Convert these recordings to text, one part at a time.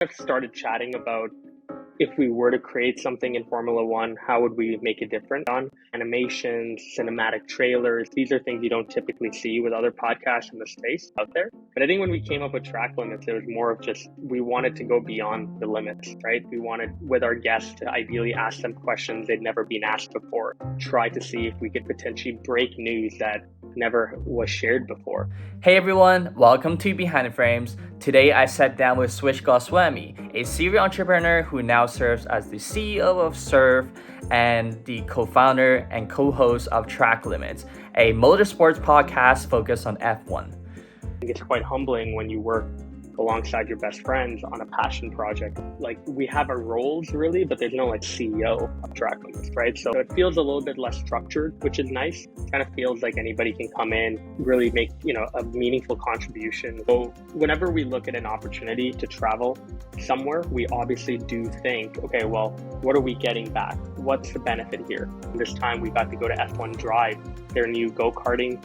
I've started chatting about if we were to create something in Formula One, how would we make a difference on animations, cinematic trailers? These are things you don't typically see with other podcasts in the space out there. But I think when we came up with track limits, it was more of just we wanted to go beyond the limits, right? We wanted with our guests to ideally ask them questions they'd never been asked before, try to see if we could potentially break news that never was shared before. Hey everyone, welcome to Behind the Frames. Today I sat down with Swish Goswami, a serial entrepreneur who now serves as the CEO of Surf and the co-founder and co-host of Track Limits, a motorsports podcast focused on F1. I think it's quite humbling when you work alongside your best friends on a passion project. Like, we have our roles really, but there's no like CEO of Track Limits, right? So it feels a little bit less structured, which is nice. It kind of feels like anybody can come in, really make, a meaningful contribution. So whenever we look at an opportunity to travel somewhere, we obviously do think, okay, well, what are we getting back? What's the benefit here? This time we got to go to F1 Drive, their new go-karting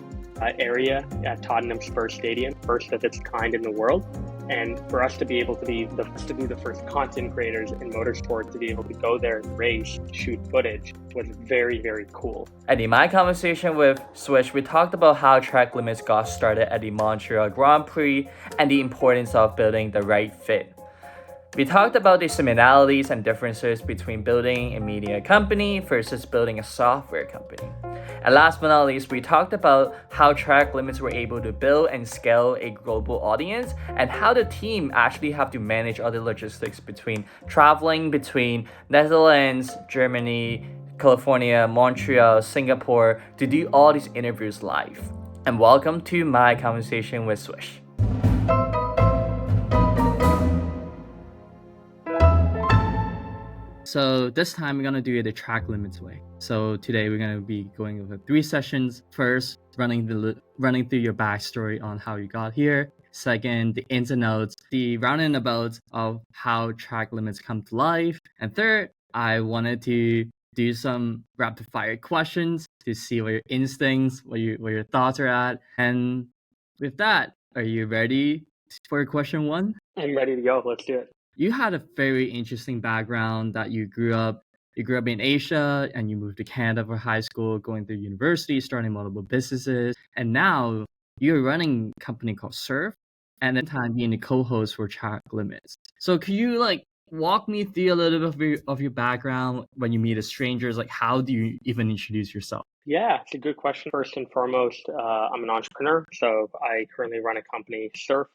area at Tottenham Spurs Stadium, first of its kind in the world. And for us to be able to be the first content creators in motorsport to be able to go there and race, shoot footage was very, very cool. And in my conversation with Swish, we talked about how Track Limits got started at the Montreal Grand Prix and the importance of building the right fit. We talked about the similarities and differences between building a media company versus building a software company. And last but not least, we talked about how Track Limits were able to build and scale a global audience and how the team actually have to manage other logistics between traveling between Netherlands, Germany, California, Montreal, Singapore to do all these interviews live. And welcome to my conversation with Swish. So this time we're going to do it the Track Limits way. So today we're going to be going over 3 sessions. First, running through your backstory on how you got here. Second, the ins and outs, the round and abouts of how Track Limits come to life. And third, I wanted to do some rapid fire questions to see what your instincts, where your thoughts are at. And with that, are you ready for question 1? I'm ready to go. Let's do it. You had a very interesting background that you grew up in Asia and you moved to Canada for high school, going through university, starting multiple businesses. And now you're running a company called Surf and at the time being the co-host for Track Limits. So could you walk me through a little bit of your background when you meet strangers? How do you even introduce yourself? Yeah, it's a good question. First and foremost, I'm an entrepreneur. So I currently run a company, Surf.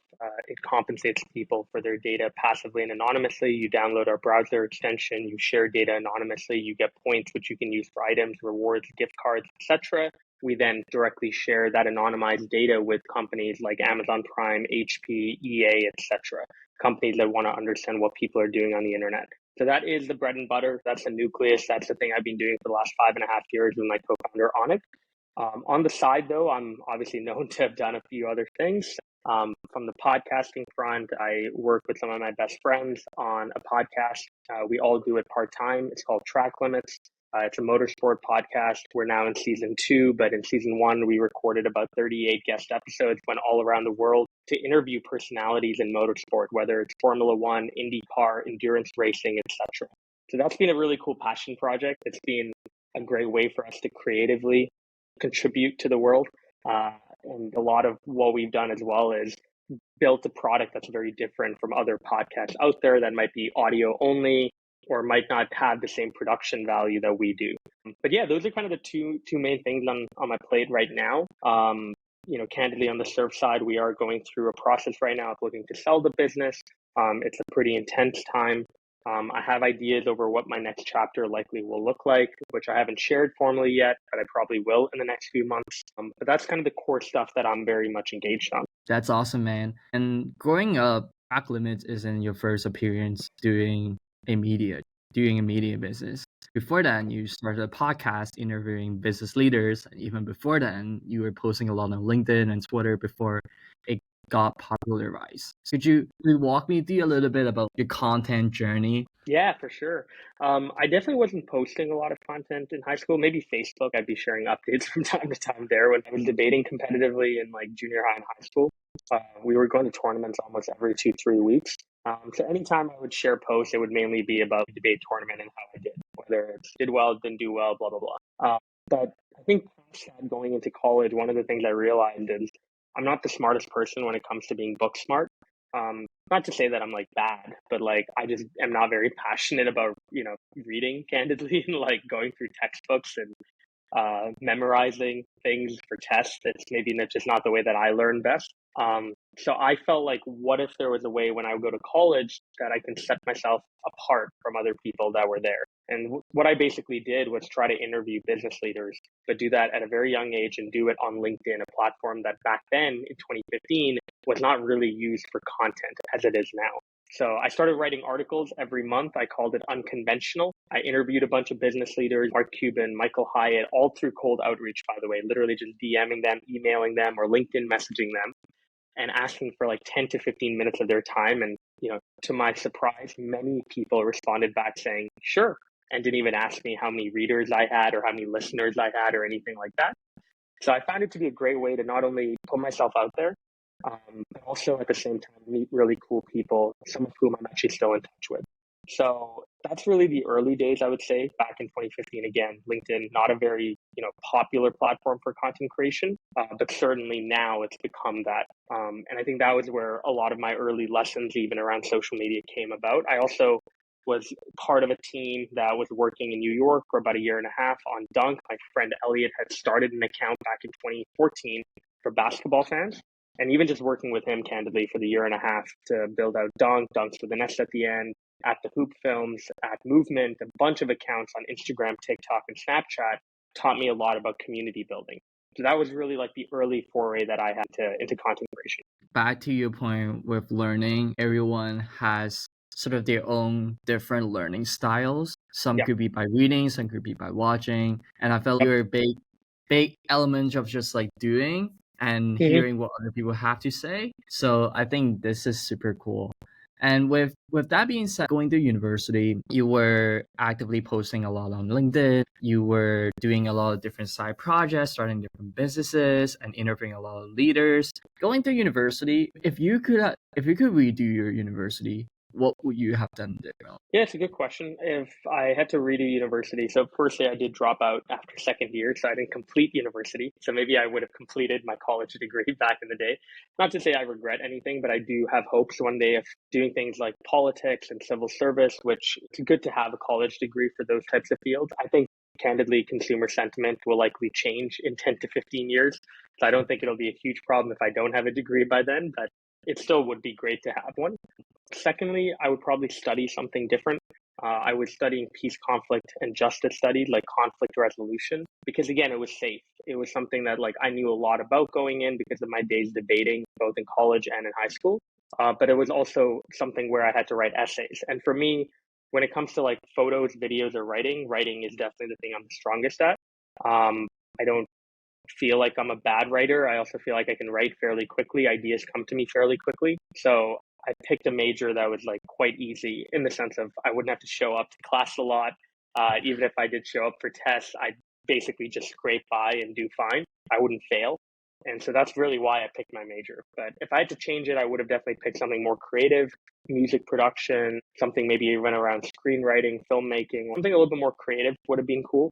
It compensates people for their data passively and anonymously. You download our browser extension, you share data anonymously, you get points which you can use for items, rewards, gift cards, etc. We then directly share that anonymized data with companies like Amazon Prime, HP, EA, etc. Companies that want to understand what people are doing on the internet. So that is the bread and butter. That's the nucleus. That's the thing I've been doing for the last 5.5 years with my co-founder on it. On the side, though, I'm obviously known to have done a few other things. From the podcasting front, I work with some of my best friends on a podcast. We all do it part-time. It's called Track Limits. It's a motorsport podcast. We're now in season 2, but in season 1, we recorded about 38 guest episodes, went all around the world to interview personalities in motorsport, whether it's Formula One, IndyCar, endurance racing, etc. So that's been a really cool passion project. It's been a great way for us to creatively contribute to the world. And a lot of what we've done as well is built a product that's very different from other podcasts out there that might be audio only or might not have the same production value that we do. But yeah, those are kind of the two main things on my plate right now. Candidly, on the Surf side, we are going through a process right now of looking to sell the business. It's a pretty intense time. I have ideas over what my next chapter likely will look like, which I haven't shared formally yet, but I probably will in the next few months. But that's kind of the core stuff that I'm very much engaged on. That's awesome, man. And growing up, Track Limits isn't your first appearance doing a media business. Before then, you started a podcast interviewing business leaders. And even before then, you were posting a lot on LinkedIn and Twitter before it got popularized. Could you walk me through a little bit about your content journey? Yeah, for sure. I definitely wasn't posting a lot of content in high school. Maybe Facebook, I'd be sharing updates from time to time there when I was debating competitively in like junior high and high school. We were going to tournaments almost every 2, 3 weeks. So anytime I would share posts, it would mainly be about the debate tournament and how I did, whether it did well, didn't do well, blah, blah, blah. But I think past that, going into college, one of the things I realized is I'm not the smartest person when it comes to being book smart. Not to say that I'm like bad, but like I just am not very passionate about, reading candidly and like going through textbooks and memorizing things for tests. It's maybe just not the way that I learn best. So I felt like, what if there was a way when I would go to college that I can set myself apart from other people that were there? And what I basically did was try to interview business leaders, but do that at a very young age and do it on LinkedIn, a platform that back then in 2015 was not really used for content as it is now. So I started writing articles every month. I called it Unconventional. I interviewed a bunch of business leaders, Mark Cuban, Michael Hyatt, all through cold outreach, by the way, literally just DMing them, emailing them, or LinkedIn messaging them and asking for like 10 to 15 minutes of their time. And, to my surprise, many people responded back saying, sure, and didn't even ask me how many readers I had or how many listeners I had or anything like that. So I found it to be a great way to not only put myself out there, but also at the same time meet really cool people, some of whom I'm actually still in touch with. So that's really the early days, I would say, back in 2015. Again, LinkedIn, not a very popular platform for content creation, but certainly now it's become that. And I think that was where a lot of my early lessons, even around social media, came about. I also was part of a team that was working in New York for about a year and a half on Dunk. My friend Elliot had started an account back in 2014 for basketball fans. And even just working with him candidly for the year and a half to build out Dunks with an S at the end, at the Hoop Films, at Movement, a bunch of accounts on Instagram, TikTok, and Snapchat taught me a lot about community building. So that was really like the early foray that I had into content creation. Back to your point with learning, everyone has sort of their own different learning styles. Some could be by reading, some could be by watching. And I felt you're a big element of just like doing and hearing what other people have to say. So I think this is super cool. And with that being said, going to university, you were actively posting a lot on LinkedIn. You were doing a lot of different side projects, starting different businesses, and interviewing a lot of leaders. Going to university, if you could redo your university, what would you have done differently? Yeah, it's a good question. If I had to redo university, so firstly, I did drop out after second year, so I didn't complete university. So maybe I would have completed my college degree back in the day. Not to say I regret anything, but I do have hopes one day of doing things like politics and civil service, which it's good to have a college degree for those types of fields. I think candidly, consumer sentiment will likely change in 10 to 15 years. So I don't think it'll be a huge problem if I don't have a degree by then, but it still would be great to have one. Secondly, I would probably study something different. I was studying peace, conflict, and justice studies, like conflict resolution, because again, it was safe. It was something that like I knew a lot about going in because of my days debating, both in college and in high school. But it was also something where I had to write essays. And for me, when it comes to like photos, videos, or writing is definitely the thing I'm the strongest at. I don't feel like I'm a bad writer. I also feel like I can write fairly quickly. Ideas come to me fairly quickly. So I picked a major that was like quite easy in the sense of I wouldn't have to show up to class a lot. Even if I did show up for tests, I'd basically just scrape by and do fine. I wouldn't fail. And so that's really why I picked my major. But if I had to change it, I would have definitely picked something more creative, music production, something maybe even around screenwriting, filmmaking, something a little bit more creative would have been cool.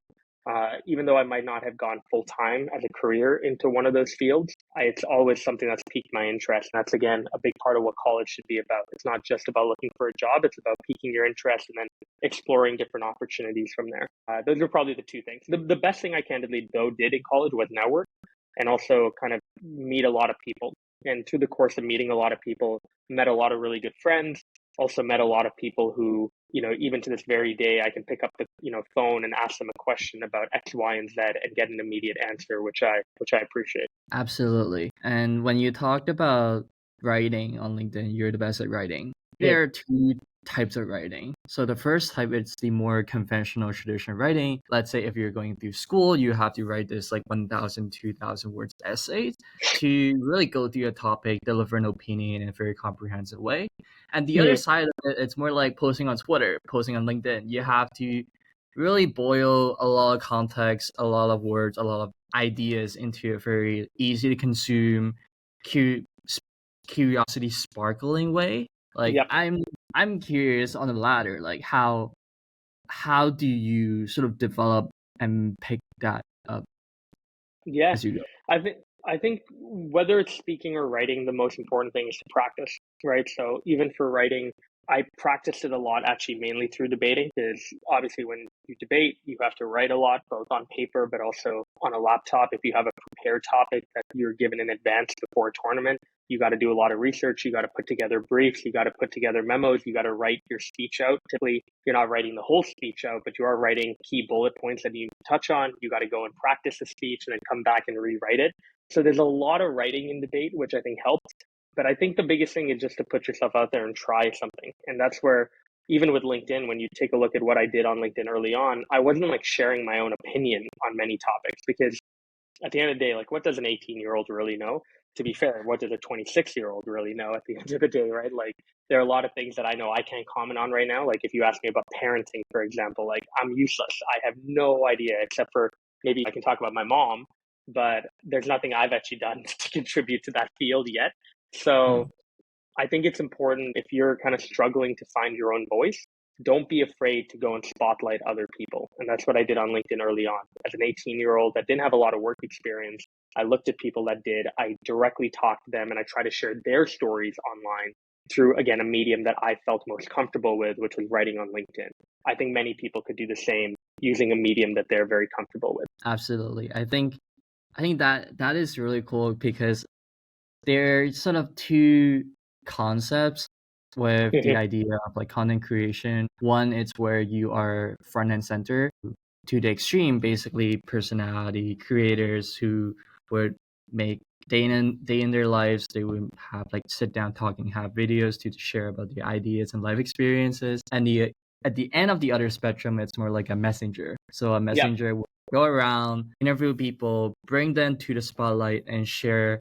Even though I might not have gone full time as a career into one of those fields, it's always something that's piqued my interest. And that's, again, a big part of what college should be about. It's not just about looking for a job, it's about piquing your interest and then exploring different opportunities from there. Those are probably the two things. The best thing I candidly, though, did in college was network and also kind of meet a lot of people. And through the course of meeting a lot of people, met a lot of really good friends, also met a lot of people who, even to this very day, I can pick up the, phone and ask them a question about X, Y, and Z and get an immediate answer, which I appreciate. Absolutely. And when you talked about writing on LinkedIn, you're the best at writing. There are types of writing. So the first type is the more conventional traditional writing. Let's say if you're going through school, you have to write this like 1,000, 2,000 words essays to really go through a topic, deliver an opinion in a very comprehensive way. And the other side of it, it's more like posting on Twitter, posting on LinkedIn. You have to really boil a lot of context, a lot of words, a lot of ideas into a very easy to consume, curiosity sparkling way. Like Yep. I'm curious on the latter, like how do you sort of develop and pick that up Yeah. as you go? I think whether it's speaking or writing, the most important thing is to practice, right? So even for writing, I practiced it a lot, actually mainly through debating, because obviously when you debate, you have to write a lot, both on paper but also on a laptop. If you have a prepared topic that you're given in advance before a tournament, you got to do a lot of research. You got to put together briefs. You got to put together memos. You got to write your speech out. Typically, you're not writing the whole speech out, but you are writing key bullet points that you touch on. You got to go and practice the speech and then come back and rewrite it. So there's a lot of writing in debate, which I think helps. But I think the biggest thing is just to put yourself out there and try something. And that's where, even with LinkedIn, when you take a look at what I did on LinkedIn early on, I wasn't like sharing my own opinion on many topics, because at the end of the day, like, what does an 18-year-old really know? To be fair, what does a 26-year-old really know at the end of the day, right? Like, there are a lot of things that I know I can't comment on right now. Like, if you ask me about parenting, for example, like, I'm useless. I have no idea, except for maybe I can talk about my mom, but there's nothing I've actually done to contribute to that field yet. So I think it's important, if you're kind of struggling to find your own voice, don't be afraid to go and spotlight other people. And that's what I did on LinkedIn early on. As an 18-year-old that didn't have a lot of work experience, I looked at people that did. I directly talked to them and I tried to share their stories online through, again, a medium that I felt most comfortable with, which was writing on LinkedIn. I think many people could do the same using a medium that they're very comfortable with. Absolutely. I think that is really cool, because there's sort of two concepts with the idea of like content creation. One is where you are front and center, to the extreme, basically personality creators who would make day in their lives, they would have like sit down talking, have videos to share about the ideas and life experiences. And at the end of the other spectrum, it's more like a messenger. So a Yep. messenger will go around, interview people, bring them to the spotlight, and share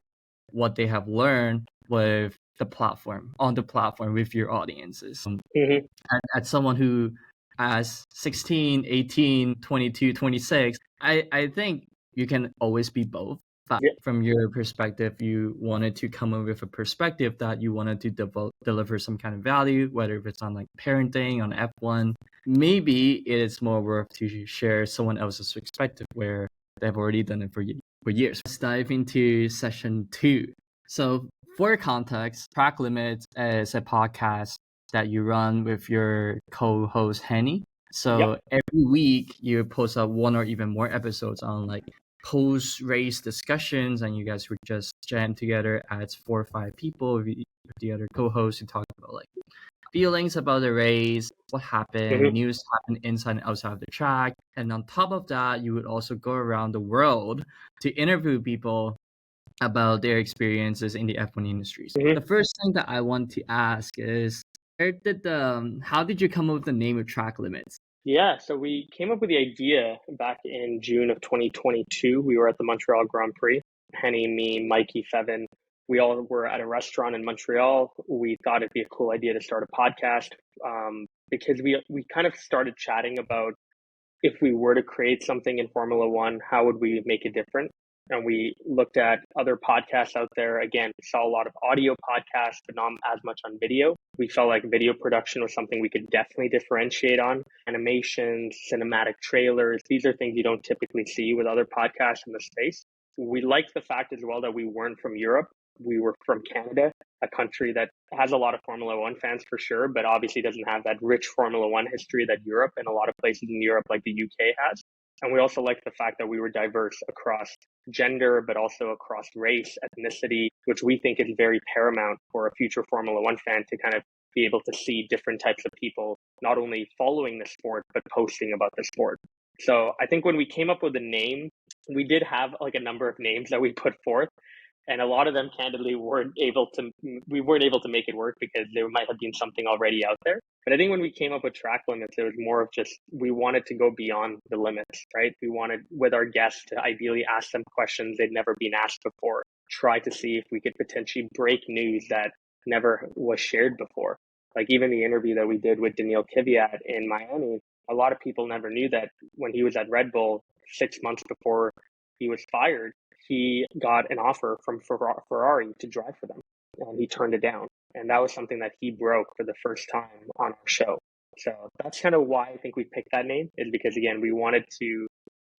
what they have learned with the platform, on the platform, with your audiences. Mm-hmm. And as someone who, as 16, 18, 22, 26, I think you can always be both. But Yeah. from your perspective, you wanted to come up with a perspective that you wanted to deliver some kind of value, whether if it's on like parenting, on F1. Maybe it is more worth to share someone else's perspective where they've already done it for years. Let's dive into session 2. So for context, Track Limits is a podcast that you run with your co-host Henny. So every week you post up one or even more episodes on like post-race discussions, and you guys would just jam together as 4 or 5 people with the other co-hosts to talk about like feelings about the race, what happened, news happened inside and outside of the track. And on top of that, you would also go around the world to interview people about their experiences in the F1 industry. So the first thing that I want to ask is, how did you come up with the name of Track Limits? Yeah, so we came up with the idea back in June of 2022. We were at the Montreal Grand Prix. Henny, me, Mikey, Fevin, we all were at a restaurant in Montreal. We thought it'd be a cool idea to start a podcast, because we kind of started chatting about, if we were to create something in Formula One, how would we make it different? And we looked at other podcasts out there. Again, we saw a lot of audio podcasts, but not as much on video. We felt like video production was something we could definitely differentiate on. Animations, cinematic trailers, these are things you don't typically see with other podcasts in the space. We liked the fact as well that we weren't from Europe. We were from Canada, a country that has a lot of Formula One fans for sure, but obviously doesn't have that rich Formula One history that Europe and a lot of places in Europe like the UK has. And we also like the fact that we were diverse across gender, but also across race, ethnicity, which we think is very paramount for a future Formula One fan to kind of be able to see different types of people, not only following the sport, but posting about the sport. So I think when we came up with the name, we did have like a number of names that we put forth. And a lot of them candidly we weren't able to make it work because there might have been something already out there. But I think when we came up with track limits, it was more of just, we wanted to go beyond the limits, right? We wanted with our guests to ideally ask them questions they'd never been asked before, try to see if we could potentially break news that never was shared before. Like even the interview that we did with Daniil Kvyat in Miami, a lot of people never knew that when he was at Red Bull 6 months before he was fired, he got an offer from Ferrari to drive for them, and he turned it down. And that was something that he broke for the first time on our show. So that's kind of why I think we picked that name, is because, again, we wanted to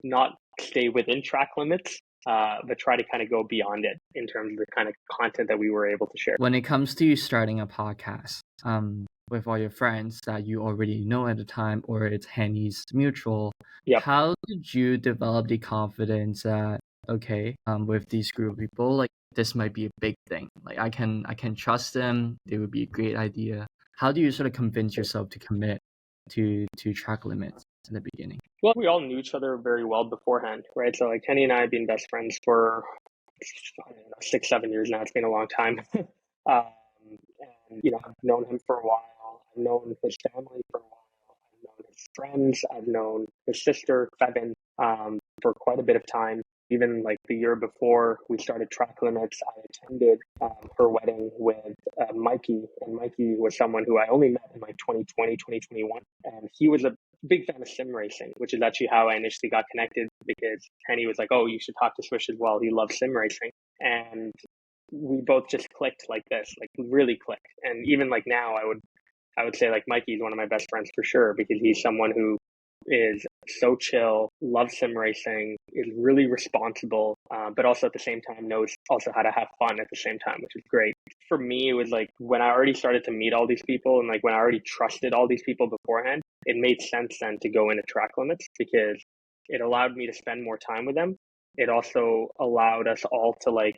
not stay within track limits, but try to kind of go beyond it in terms of the kind of content that we were able to share. When it comes to starting a podcast, with all your friends that you already know at the time, or it's Henny's mutual, Yep. how did you develop the confidence that, okay, with these group of people, like this might be a big thing. Like I can trust them. They would be a great idea. How do you sort of convince yourself to commit to track limits in the beginning? Well, we all knew each other very well beforehand, right? So like Kenny and I have been best friends for, I don't know, 6, 7 years now. It's been a long time. And I've known him for a while. I've known his family for a while. I've known his friends. I've known his sister, Fevin, for quite a bit of time. Even like the year before we started Track Limits, I attended her wedding with Mikey. And Mikey was someone who I only met in like 2020, 2021. And he was a big fan of sim racing, which is actually how I initially got connected, because Kenny was like, oh, you should talk to Swish as well. He loves sim racing. And we both just clicked like this, like really clicked. And even like now, I would say like Mikey is one of my best friends for sure, because he's someone who is so chill, loves sim racing, is really responsible, but also at the same time knows also how to have fun at the same time, which is great. For me, it was like when I already started to meet all these people, and like when I already trusted all these people beforehand, it made sense then to go into Track Limits, because it allowed me to spend more time with them. It also allowed us all to like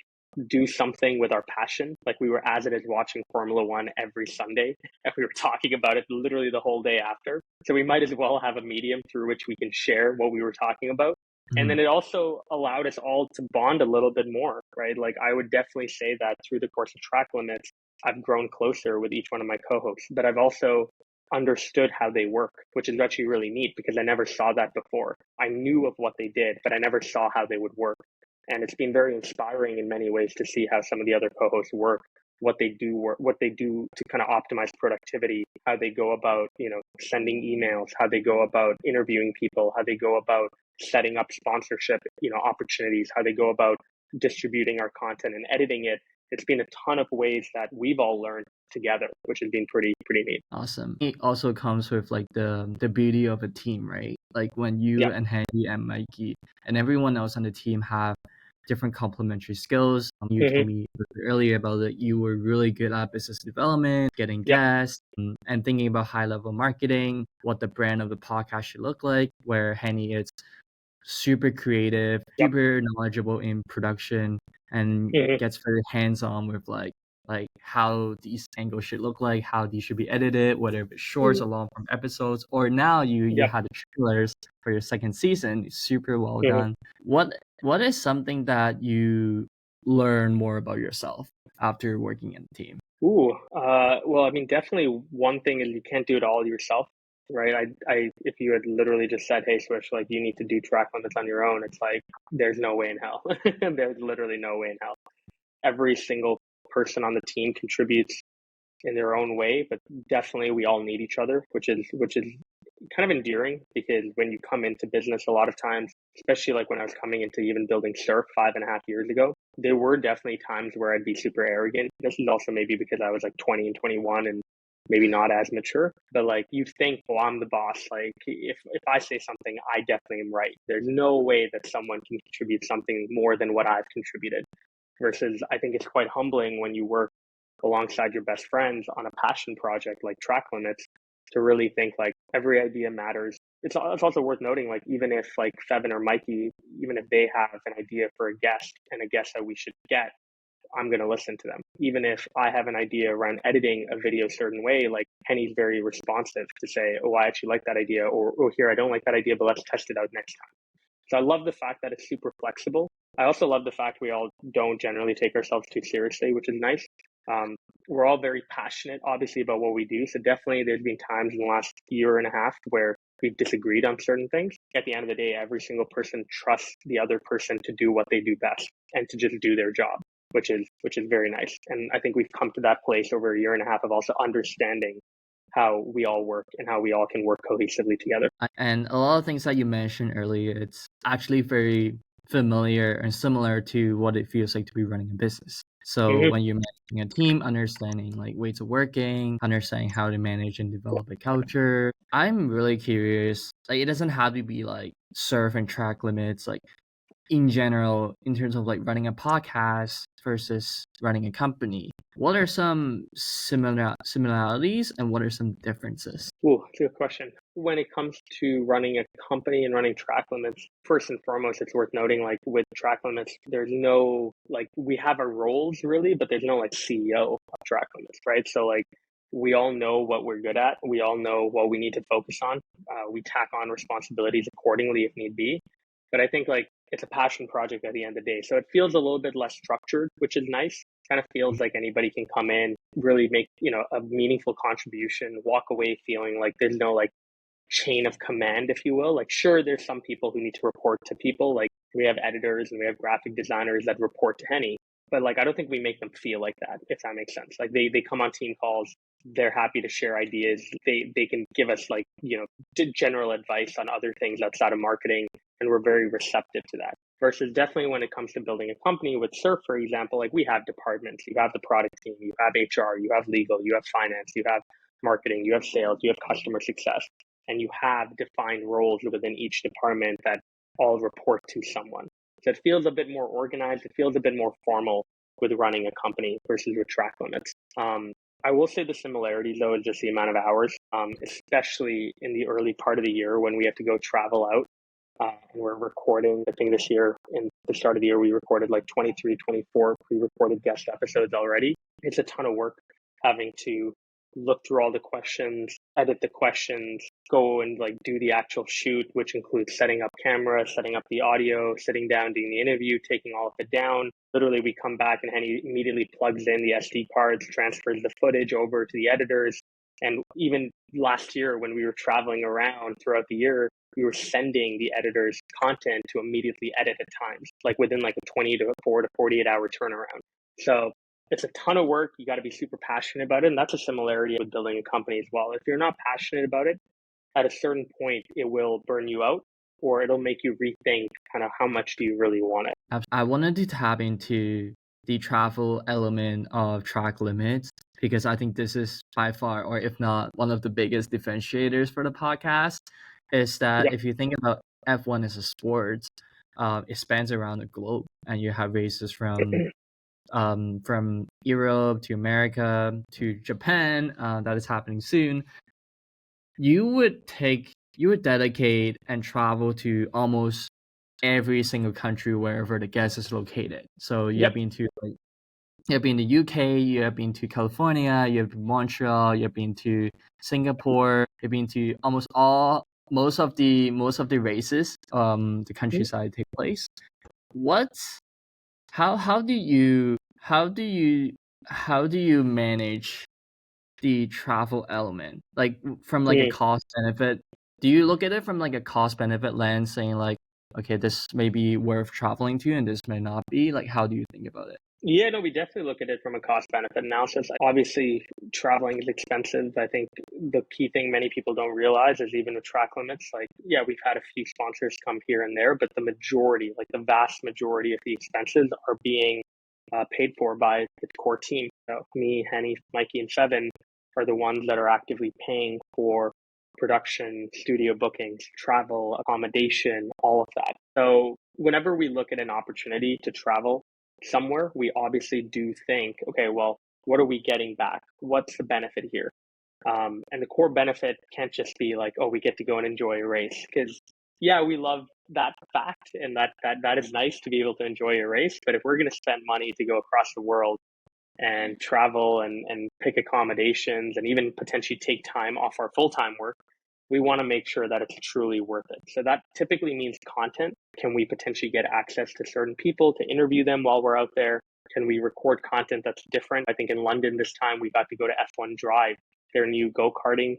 do something with our passion. Like we were as it is watching Formula One every Sunday, and we were talking about it literally the whole day after. So we might as well have a medium through which we can share what we were talking about. And then it also allowed us all to bond a little bit more, right? Like I would definitely say that through the course of Track Limits, I've grown closer with each one of my co-hosts, but I've also understood how they work, which is actually really neat, because I never saw that before. I knew of what they did, but I never saw how they would work. And it's been very inspiring in many ways to see how some of the other co-hosts work, what they do to kind of optimize productivity, how they go about, sending emails, how they go about interviewing people, how they go about setting up sponsorship, opportunities, how they go about distributing our content and editing it. It's been a ton of ways that we've all learned together, which has been pretty neat. Awesome. It also comes with like the beauty of a team, right? Like when you and Henry and Mikey and everyone else on the team have different complementary skills. You told me earlier about that you were really good at business development, getting guests, and thinking about high-level marketing, what the brand of the podcast should look like, where Henny is super creative, super knowledgeable in production, and gets very hands-on with like how these angles should look like, how these should be edited, whether it's shorts or long form episodes, or now you had the trailers for your second season. It's super well done. What is something that you learn more about yourself after working in a team? Well, I mean, definitely one thing is you can't do it all yourself, right? If you had literally just said, hey, Swish, like you need to do Track Limits on your own, it's like, there's no way in hell. There's literally no way in hell. Every single person on the team contributes in their own way, but definitely we all need each other, which is kind of endearing, because when you come into business, a lot of times, especially like when I was coming into even building Surf 5.5 years ago, there were definitely times where I'd be super arrogant. This is also maybe because I was like 20 and 21 and maybe not as mature, but like you think, well, I'm the boss. Like if I say something, I definitely am right. There's no way that someone can contribute something more than what I've contributed. Versus I think it's quite humbling when you work alongside your best friends on a passion project like Track Limits, to really think like every idea matters. It's also worth noting, like even if like Fevin or Mikey, even if they have an idea for a guest and a guest that we should get, I'm going to listen to them. Even if I have an idea around editing a video a certain way, like Henny's very responsive to say, oh, I actually like that idea, or oh, here, I don't like that idea, but let's test it out next time. So I love the fact that it's super flexible. I also love the fact we all don't generally take ourselves too seriously, which is nice. Um, we're all very passionate, obviously, about what we do. So definitely there's been times in the last year and a half where we've disagreed on certain things. At the end of the day, every single person trusts the other person to do what they do best and to just do their job, which is very nice. And I think we've come to that place over a year and a half of also understanding how we all work and how we all can work cohesively together. And a lot of things that you mentioned earlier, it's actually very familiar and similar to what it feels like to be running a business. So when you're managing a team, understanding like ways of working, understanding how to manage and develop a culture. I'm really curious. Like it doesn't have to be like surf and track limits. Like in general, in terms of like running a podcast versus running a company, what are some similarities and what are some differences? Ooh, that's a good question. When it comes to running a company and running track limits, first and foremost, it's worth noting like with track limits, there's no like we have our roles really, but there's no like CEO of track limits, right? So like we all know what we're good at. We all know what we need to focus on. We tack on responsibilities accordingly if need be. But I think like it's a passion project at the end of the day. So it feels a little bit less structured, which is nice. Kind of feels like anybody can come in, really make, a meaningful contribution, walk away feeling like there's no like chain of command, if you will. Like, sure, there's some people who need to report to people. Like we have editors and we have graphic designers that report to Henny. But like, I don't think we make them feel like that, if that makes sense. Like they come on team calls. They're happy to share ideas. They can give us like, general advice on other things outside of marketing. And we're very receptive to that. Versus definitely when it comes to building a company with Surf, for example, like we have departments, you have the product team, you have HR, you have legal, you have finance, you have marketing, you have sales, you have customer success, and you have defined roles within each department that all report to someone. So it feels a bit more organized. It feels a bit more formal with running a company versus with track limits. I will say the similarities though is just the amount of hours, especially in the early part of the year when we have to go travel out. And we're recording, I think this year, in the start of the year, we recorded like 23, 24 pre-recorded guest episodes already. It's a ton of work having to look through all the questions, edit the questions, go and like do the actual shoot, which includes setting up camera, setting up the audio, sitting down, doing the interview, taking all of it down. Literally, we come back and Henny immediately plugs in the SD cards, transfers the footage over to the editors. And even last year, when we were traveling around throughout the year, we were sending the editors content to immediately edit at times, like within like a 24 to 48 hour turnaround. So it's a ton of work. You got to be super passionate about it. And that's a similarity with building a company as well. If you're not passionate about it, at a certain point, it will burn you out or it'll make you rethink kind of how much do you really want it. I wanted to tap into the travel element of track limits because I think this is by far, or if not, one of the biggest differentiators for the podcast is that if you think about F1 as a sport, it spans around the globe and you have races from Europe to America to Japan that is happening soon. You would dedicate and travel to almost every single country wherever the guest is located. So you have been to you have been to UK, you have been to California, you have been to Montreal, you have been to Singapore, you've been to most of the races the countryside take place. How do you manage the travel element, like from like a cost benefit? Do you look at it from like a cost benefit lens, saying like, okay, this may be worth traveling to and this may not be? Like, how do you think about it? Yeah, no, we definitely look at it from a cost benefit analysis. Obviously, traveling is expensive. I think the key thing many people don't realize is even with track limits, like, yeah, we've had a few sponsors come here and there, but the majority, like the vast majority of the expenses are being paid for by the core team. So me, Henny, Mikey, and Seven are the ones that are actively paying for production, studio bookings, travel, accommodation, all of that. So whenever we look at an opportunity to travel somewhere, we obviously do think, okay, well, what are we getting back? What's the benefit here? And the core benefit can't just be like, oh, we get to go and enjoy a race. Because yeah, we love that fact and that is nice to be able to enjoy a race. But if we're going to spend money to go across the world and travel and pick accommodations and even potentially take time off our full-time work we want to make sure that it's truly worth it. So that typically means content. Can we potentially get access to certain people to interview them while we're out there? Can we record content that's different? I think in London this time we got to go to F1 Drive, their new go-karting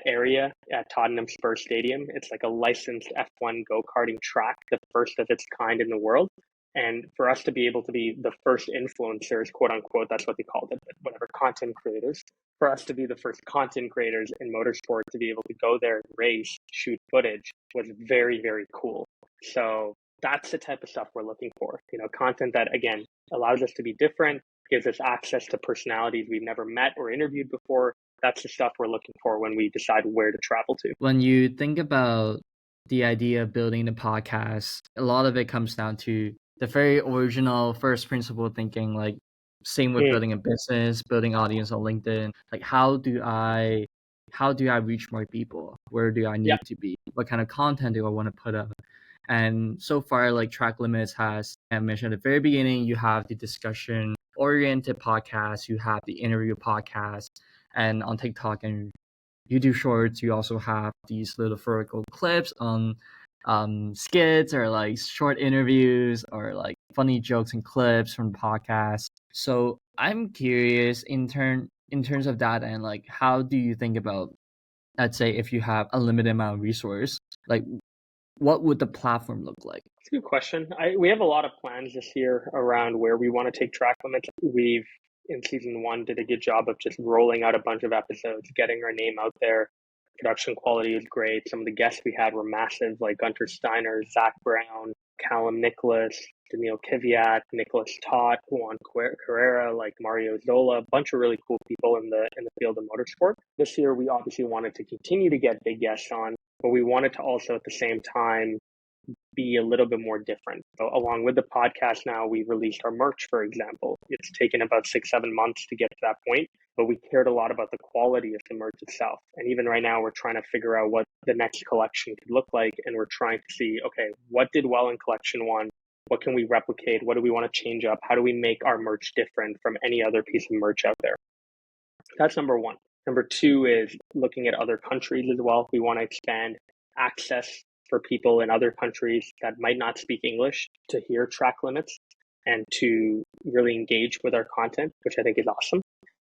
area at Tottenham Spurs Stadium. It's like a licensed F1 go-karting track, the first of its kind in the world. And for us to be able to be the first influencers, quote unquote, that's what they called it, whatever, content creators, for us to be the first content creators in motorsport to be able to go there, race, shoot footage was very, very cool. So that's the type of stuff we're looking for. Content that, again, allows us to be different, gives us access to personalities we've never met or interviewed before. That's the stuff we're looking for when we decide where to travel to. When you think about the idea of building the podcast, a lot of it comes down to the very original first principle thinking, like same with building a business, building audience on LinkedIn. Like how do I reach more people? Where do I need to be? What kind of content do I want to put up? And so far, like Track Limits has, I mentioned at the very beginning, you have the discussion oriented podcast, you have the interview podcast, and on TikTok and YouTube Shorts, you also have these little vertical clips on skits or like short interviews or like funny jokes and clips from podcasts. So I'm curious in terms of that, and like how do you think about, let's say, if you have a limited amount of resource, like what would the platform look like? It's a good question. We have a lot of plans this year around where we want to take Track Limits. We've, in season 1, did a good job of just rolling out a bunch of episodes, getting our name out there. Production quality was great. Some of the guests we had were massive, like Gunter Steiner, Zach Brown, Callum Nicholas, Daniil Kvyat, Nicholas Todt, Juan Carrera, like Mario Zola, a bunch of really cool people in the field of motorsport. This year, we obviously wanted to continue to get big guests on, but we wanted to also at the same time be a little bit more different. So along with the podcast now, we released our merch, for example. It's taken about 6-7 months to get to that point, but we cared a lot about the quality of the merch itself. And even right now, we're trying to figure out what the next collection could look like. And we're trying to see, okay, what did well in collection 1? What can we replicate? What do we want to change up? How do we make our merch different from any other piece of merch out there? That's number 1. Number 2 is looking at other countries as well. We want to expand access for people in other countries that might not speak English to hear Track Limits and to really engage with our content, which I think is awesome.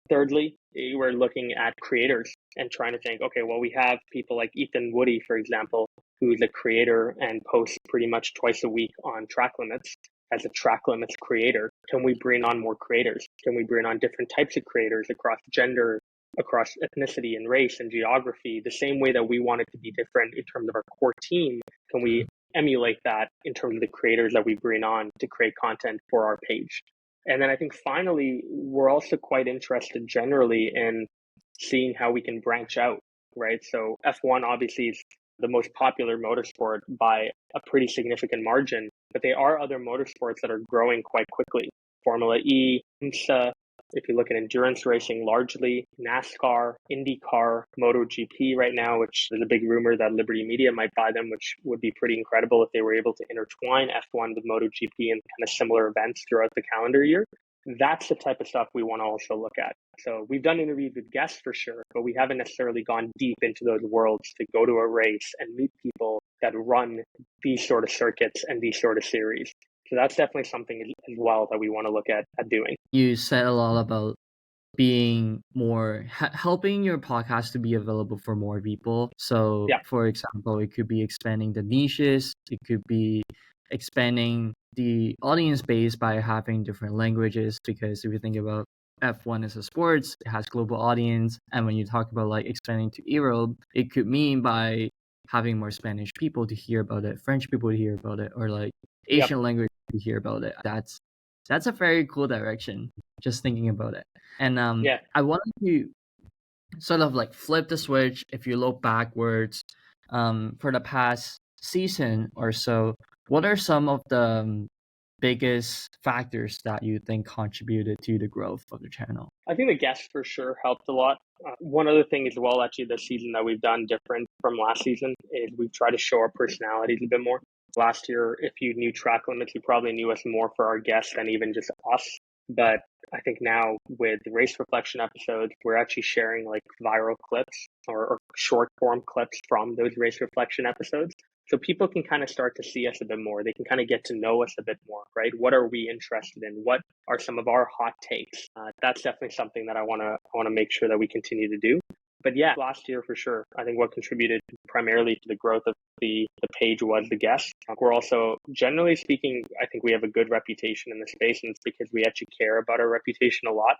Thirdly, we're looking at creators and trying to think, okay, well, we have people like Ethan Woody, for example, who's a creator and posts pretty much twice a week on Track Limits as a Track Limits creator. Can we bring on more creators? Can we bring on different types of creators across gender, across ethnicity and race and geography, the same way that we want it to be different in terms of our core team? Can we emulate that in terms of the creators that we bring on to create content for our page? And then I think finally, we're also quite interested generally in seeing how we can branch out, right? So F1 obviously is the most popular motorsport by a pretty significant margin, but there are other motorsports that are growing quite quickly. Formula E, IMSA, if you look at endurance racing largely, NASCAR, IndyCar, MotoGP right now, which there's a big rumor that Liberty Media might buy them, which would be pretty incredible if they were able to intertwine F1 with MotoGP and kind of similar events throughout the calendar year. That's the type of stuff we want to also look at. So we've done interviews with guests for sure, but we haven't necessarily gone deep into those worlds to go to a race and meet people that run these sort of circuits and these sort of series. So that's definitely something as well that we want to look at doing. You said a lot about being more helping your podcast to be available for more people. So for example, it could be expanding the niches. It could be expanding the audience base by having different languages, because if you think about F1 as a sports, it has global audience. And when you talk about like expanding to Europe, it could mean by having more Spanish people to hear about it, French people to hear about it, or like Asian language to hear about it. That's a very cool direction, just thinking about it. And I wanted to sort of like flip the switch. If you look backwards, for the past season or so, what are some of the biggest factors that you think contributed to the growth of the channel? I think the guests for sure helped a lot. One other thing as well, actually, this season that we've done different from last season is we've tried to show our personalities a bit more. Last year, if you knew Track Limits, you probably knew us more for our guests than even just us. But I think now with race reflection episodes, we're actually sharing like viral clips or short form clips from those race reflection episodes. So people can kind of start to see us a bit more. They can kind of get to know us a bit more, right? What are we interested in? What are some of our hot takes? That's definitely something that I want to make sure that we continue to do. But yeah, last year for sure, I think what contributed primarily to the growth of the page was the guests. We're also, generally speaking, I think we have a good reputation in the space, and it's because we actually care about our reputation a lot.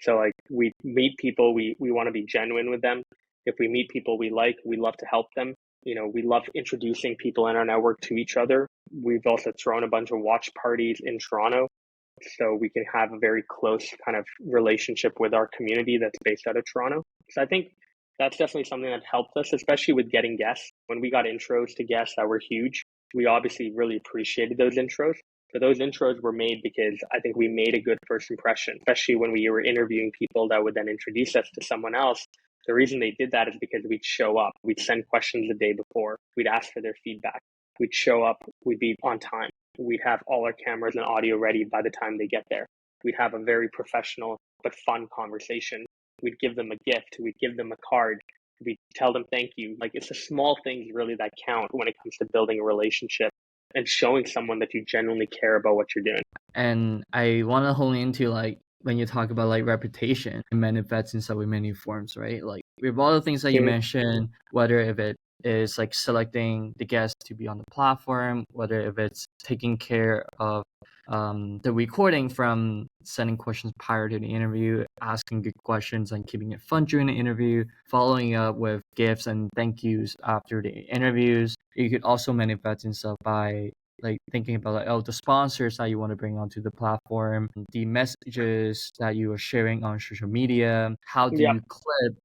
So like we meet people, we want to be genuine with them. If we meet people we like, we love to help them. We love introducing people in our network to each other. We've also thrown a bunch of watch parties in Toronto, so we can have a very close kind of relationship with our community that's based out of Toronto. So I think that's definitely something that helped us, especially with getting guests. When we got intros to guests that were huge, we obviously really appreciated those intros. But those intros were made because I think we made a good first impression, especially when we were interviewing people that would then introduce us to someone else. The reason they did that is because we'd show up, we'd send questions the day before, we'd ask for their feedback, we'd show up, we'd be on time, we'd have all our cameras and audio ready by the time they get there. We'd have a very professional but fun conversation. We'd give them a gift, we'd give them a card, we'd tell them thank you. Like, it's the small things really that count when it comes to building a relationship and showing someone that you genuinely care about what you're doing. And I want to hone into like when you talk about like reputation, it manifests in so many forms, right? Like with all the things that you mentioned, whether if it is like selecting the guest to be on the platform, whether if it's taking care of the recording from sending questions prior to the interview, asking good questions and keeping it fun during the interview, following up with gifts and thank yous after the interviews. You could also manifest yourself by like thinking about like, the sponsors that you want to bring onto the platform, the messages that you are sharing on social media. How do you clip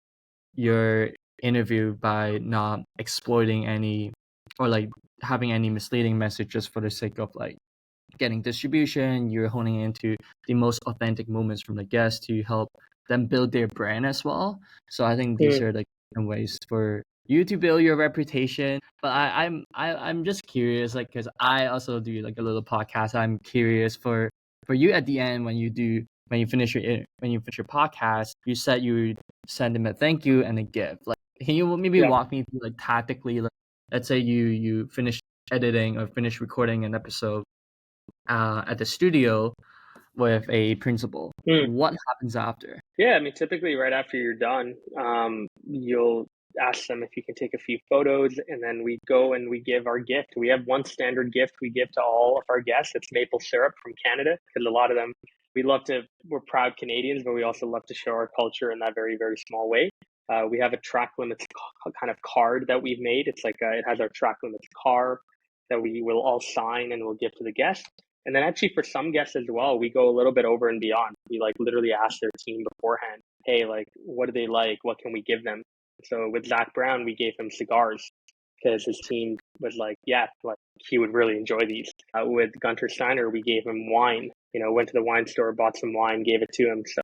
your interview by not exploiting any or like having any misleading messages for the sake of like getting distribution? You're honing into the most authentic moments from the guests to help them build their brand as well. So I think these are like different ways for you to build your reputation. But I'm just curious, like, because I also do like a little podcast. I'm curious for you at the end when you finish your podcast, you said you would send them a thank you and a gift. Like, can you maybe walk me through like tactically? Like, let's say you finish editing or finish recording an episode at the studio with a principal. What happens after? Yeah, I mean, typically right after you're done, you'll ask them if you can take a few photos, and then we go and we give our gift. We have one standard gift we give to all of our guests. It's maple syrup from Canada, because a lot of them, we're proud Canadians, but we also love to show our culture in that very, very small way. We have a track limits kind of card that we've made. It's like it has our track limits car that we will all sign and we'll give to the guests. And then actually for some guests as well, we go a little bit over and beyond. We like literally ask their team beforehand, hey, like, what do they like? What can we give them? So with Zach Brown, we gave him cigars because his team was like, yeah, like he would really enjoy these. With Gunter Steiner, we gave him wine. Went to the wine store, bought some wine, gave it to him. So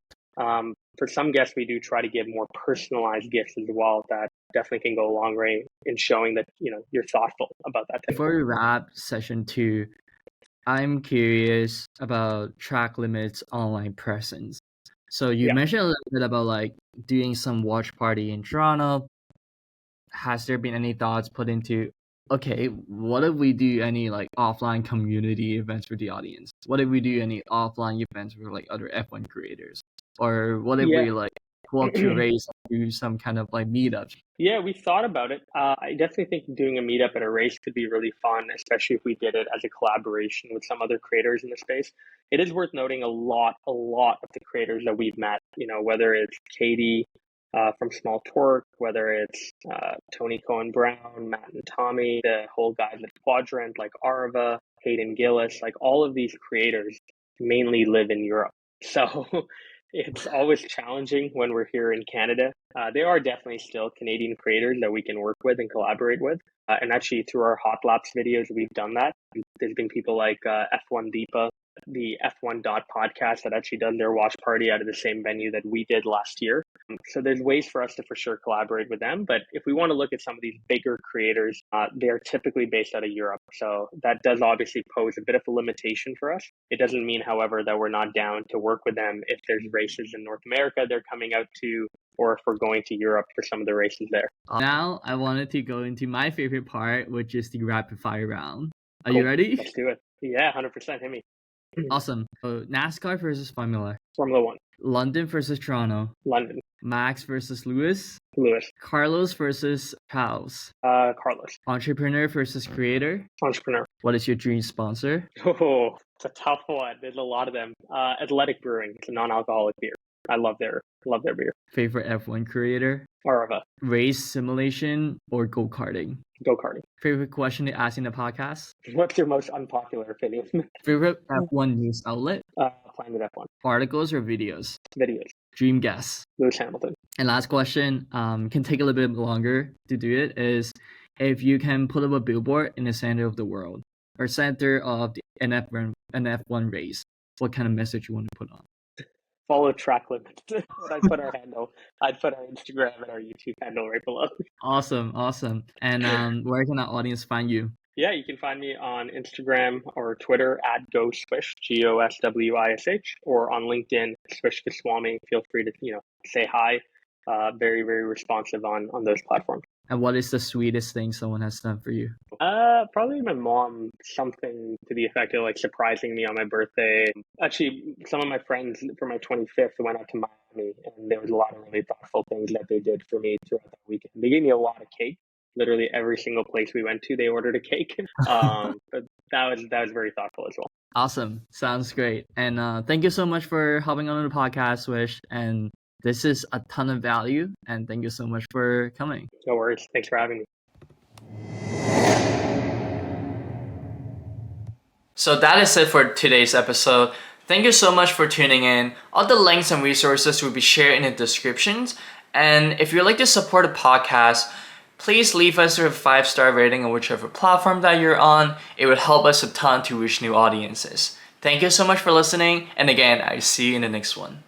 for some guests, we do try to give more personalized gifts as well that definitely can go a long way in showing that, you're thoughtful about that. Before we wrap session 2, I'm curious about Track Limit's online presence. So you mentioned a little bit about like doing some watch party in Toronto. Has there been any thoughts put into, okay, what if we do any like offline community events for the audience? What if we do any offline events for like other F1 creators? Or what if we like go up to race and do some kind of like meetups? Yeah, we thought about it. I definitely think doing a meetup at a race could be really fun, especially if we did it as a collaboration with some other creators in the space. It is worth noting a lot of the creators that we've met, whether it's Katie from Small Torque, whether it's Tony Cohen Brown, Matt and Tommy, the whole guys at Quadrant, like Arva, Hayden Gillis, like all of these creators mainly live in Europe. So it's always challenging when we're here in Canada. There are definitely still Canadian creators that we can work with and collaborate with. And actually through our Hot Laps videos, we've done that. There's been people like F1 Deepa the F1 podcast that actually does their watch party out of the same venue that we did last year. So there's ways for us to for sure collaborate with them. But if we want to look at some of these bigger creators, they are typically based out of Europe. So that does obviously pose a bit of a limitation for us. It doesn't mean, however, that we're not down to work with them if there's races in North America they're coming out to, or if we're going to Europe for some of the races there. Now I wanted to go into my favorite part, which is the rapid fire round. Are Cool. you ready? Let's do it. Yeah, 100%. Hit me. Awesome. So NASCAR versus Formula. Formula One. London versus Toronto. London. Max versus Lewis. Lewis. Carlos versus Charles. Carlos. Entrepreneur versus creator. Entrepreneur. What is your dream sponsor? Oh, it's a tough one. There's a lot of them. Athletic Brewing. It's a non-alcoholic beer. I love their beer. Favorite F1 creator? Arava. Race simulation or go-karting? Go-karting. Favorite question to ask in the podcast? What's your most unpopular opinion? Favorite F1 news outlet? Planet F1. Articles or videos? Videos. Dream guess. Lewis Hamilton. And last question, can take a little bit longer to do it, is if you can put up a billboard in the center of the world or center of an F1 race, what kind of message you want to put on? Follow track limits. I'd put our handle. I'd put our Instagram and our YouTube handle right below. Awesome. And where can our audience find you? Yeah, you can find me on Instagram or Twitter at GoSwish, GOSWISH, or on LinkedIn, Swish Goswami. Feel free to say hi. Very, very responsive on those platforms. And what is the sweetest thing someone has done for you? Probably my mom, something to the effect of like surprising me on my birthday. Actually, some of my friends for my 25th went out to Miami, and there was a lot of really thoughtful things that they did for me throughout that weekend. They gave me a lot of cake. Literally every single place we went to, they ordered a cake. But that was very thoughtful as well. Awesome. Sounds great. And thank you so much for hopping on the podcast, Swish. And this is a ton of value. And thank you so much for coming. No worries. Thanks for having me. So that is it for today's episode. Thank you so much for tuning in. All the links and resources will be shared in the descriptions. And if you'd like to support the podcast, please leave us a 5-star rating on whichever platform that you're on. It would help us a ton to reach new audiences. Thank you so much for listening. And again, I see you in the next one.